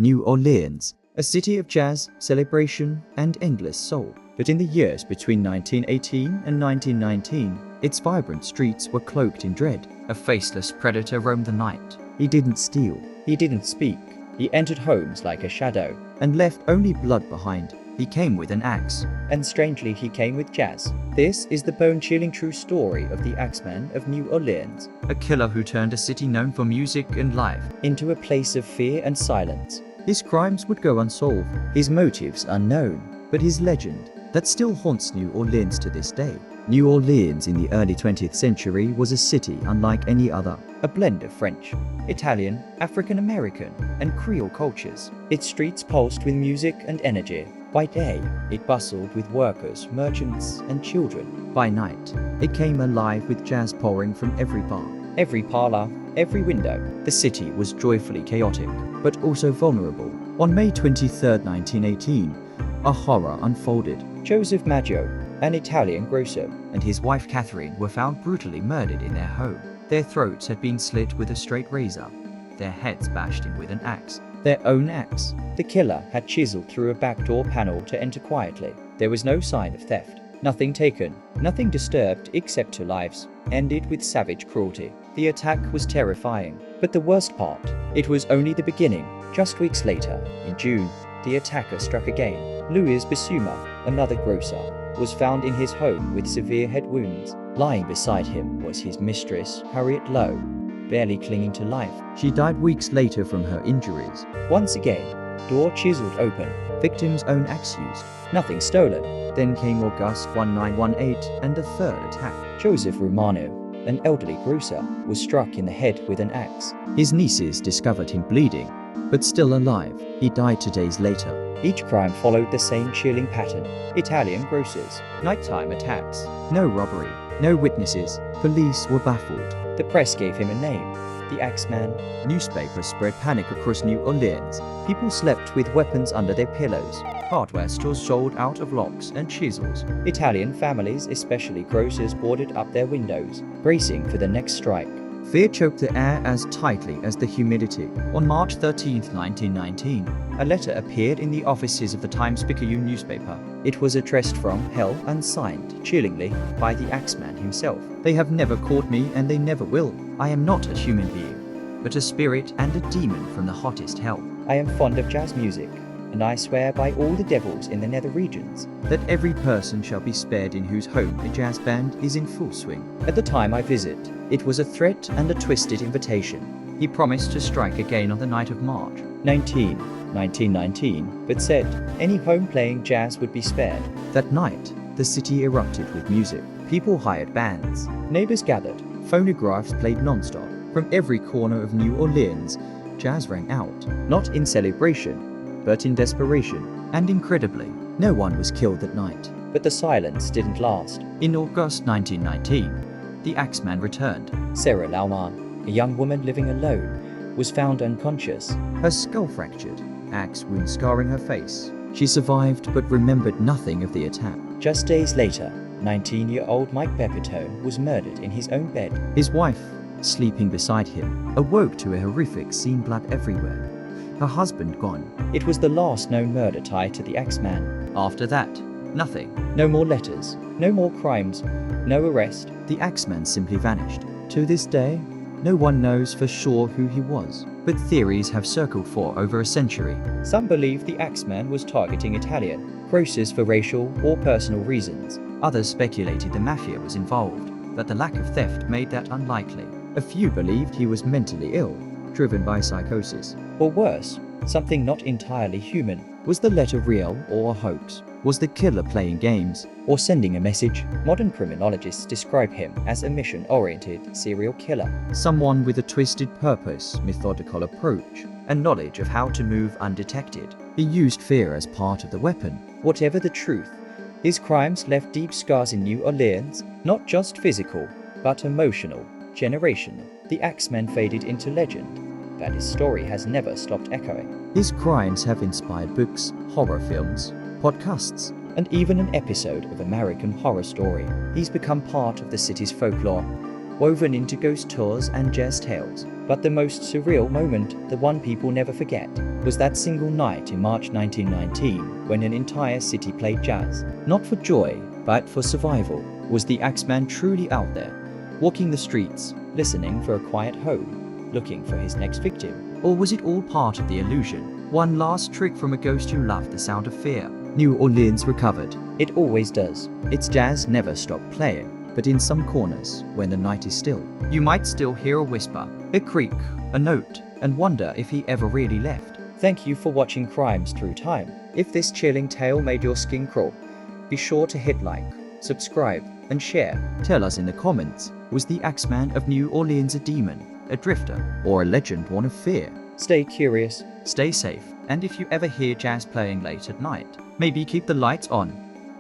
New Orleans, a city of jazz, celebration, and endless soul. But in the years between 1918 and 1919, its vibrant streets were cloaked in dread. A faceless predator roamed the night. He didn't steal. He didn't speak. He entered homes like a shadow and left only blood behind. He came with an axe, and strangely he came with jazz. This is the bone-chilling true story of the Axeman of New Orleans, a killer who turned a city known for music and life into a place of fear and silence. His crimes would go unsolved, his motives unknown, but his legend that still haunts New Orleans to this day. New Orleans in the early 20th century was a city unlike any other, a blend of French, Italian, African American, and Creole cultures. Its streets pulsed with music and energy. By day, it bustled with workers, merchants, and children. By night, it came alive with jazz pouring from every bar, every parlor, every window. The city was joyfully chaotic, but also vulnerable. On May 23, 1918, a horror unfolded. Joseph Maggio, an Italian grocer, and his wife Catherine were found brutally murdered in their home. Their throats had been slit with a straight razor, their heads bashed in with an axe. Their own axe. The killer had chiseled through a back door panel to enter quietly. There was no sign of theft. Nothing taken, nothing disturbed except 2 lives, ended with savage cruelty. The attack was terrifying, but the worst part, it was only the beginning. Just weeks later, in June, the attacker struck again. Louis Bissouma, another grocer, was found in his home with severe head wounds. Lying beside him was his mistress, Harriet Lowe, barely clinging to life. She died weeks later from her injuries. Once again, door chiseled open, victim's own axe used, nothing stolen. Then came August 1918 and a third attack. Joseph Romano, an elderly grocer, was struck in the head with an axe. His nieces discovered him bleeding, but still alive. He died 2 days later. Each crime followed the same chilling pattern. Italian grocers, nighttime attacks, no robbery, no witnesses. Police were baffled. The press gave him a name, the Axeman. Newspapers spread panic across New Orleans. People slept with weapons under their pillows. Hardware stores sold out of locks and chisels. Italian families, especially grocers, boarded up their windows, bracing for the next strike. Fear choked the air as tightly as the humidity. On March 13, 1919, a letter appeared in the offices of the Times-Picayune newspaper. It was addressed from hell and signed, chillingly, by the Axeman himself. They have never caught me and they never will. I am not a human being, but a spirit and a demon from the hottest hell. I am fond of jazz music, and I swear by all the devils in the nether regions that every person shall be spared in whose home a jazz band is in full swing. At the time I visit, it was a threat and a twisted invitation. He promised to strike again on the night of March 1919, but said any home playing jazz would be spared. That night, the city erupted with music. People hired bands, neighbors gathered, phonographs played non-stop. From every corner of New Orleans, jazz rang out, not in celebration, but in desperation. And incredibly, no one was killed that night. But the silence didn't last. In August 1919, the Axeman returned. Sarah Lauman, a young woman living alone, was found unconscious, her skull fractured, axe wound scarring her face. She survived but remembered nothing of the attack. Just days later, 19-year-old Mike Pepitone was murdered in his own bed. His wife, sleeping beside him, awoke to a horrific scene, blood everywhere. Her husband gone. It was the last known murder tied to the Axeman. After that, nothing. No more letters, no more crimes, no arrest. The Axeman simply vanished. To this day, no one knows for sure who he was, but theories have circled for over a century. Some believe the Axeman was targeting Italian grocers for racial or personal reasons. Others speculated the mafia was involved, but the lack of theft made that unlikely. A few believed he was mentally ill, driven by psychosis. Or worse, something not entirely human. Was the letter real or a hoax? Was the killer playing games or sending a message? Modern criminologists describe him as a mission-oriented serial killer. Someone with a twisted purpose, methodical approach, and knowledge of how to move undetected. He used fear as part of the weapon. Whatever the truth, his crimes left deep scars in New Orleans, not just physical, but emotional, generational. The Axeman faded into legend, but his story has never stopped echoing. His crimes have inspired books, horror films, podcasts, and even an episode of American Horror Story. He's become part of the city's folklore, woven into ghost tours and jazz tales. But the most surreal moment, the one people never forget, was that single night in March 1919 when an entire city played jazz. Not for joy, but for survival. Was the Axeman truly out there, walking the streets, listening for a quiet home, looking for his next victim? Or was it all part of the illusion? One last trick from a ghost who loved the sound of fear. New Orleans recovered. It always does. Its jazz never stopped playing, but in some corners, when the night is still, you might still hear a whisper, a creak, a note, and wonder if he ever really left. Thank you for watching Crimes Through Time. If this chilling tale made your skin crawl, be sure to hit like, subscribe, and share. Tell us in the comments, was the Axeman of New Orleans a demon, a drifter, or a legend born of fear? Stay curious, stay safe, and if you ever hear jazz playing late at night, maybe keep the lights on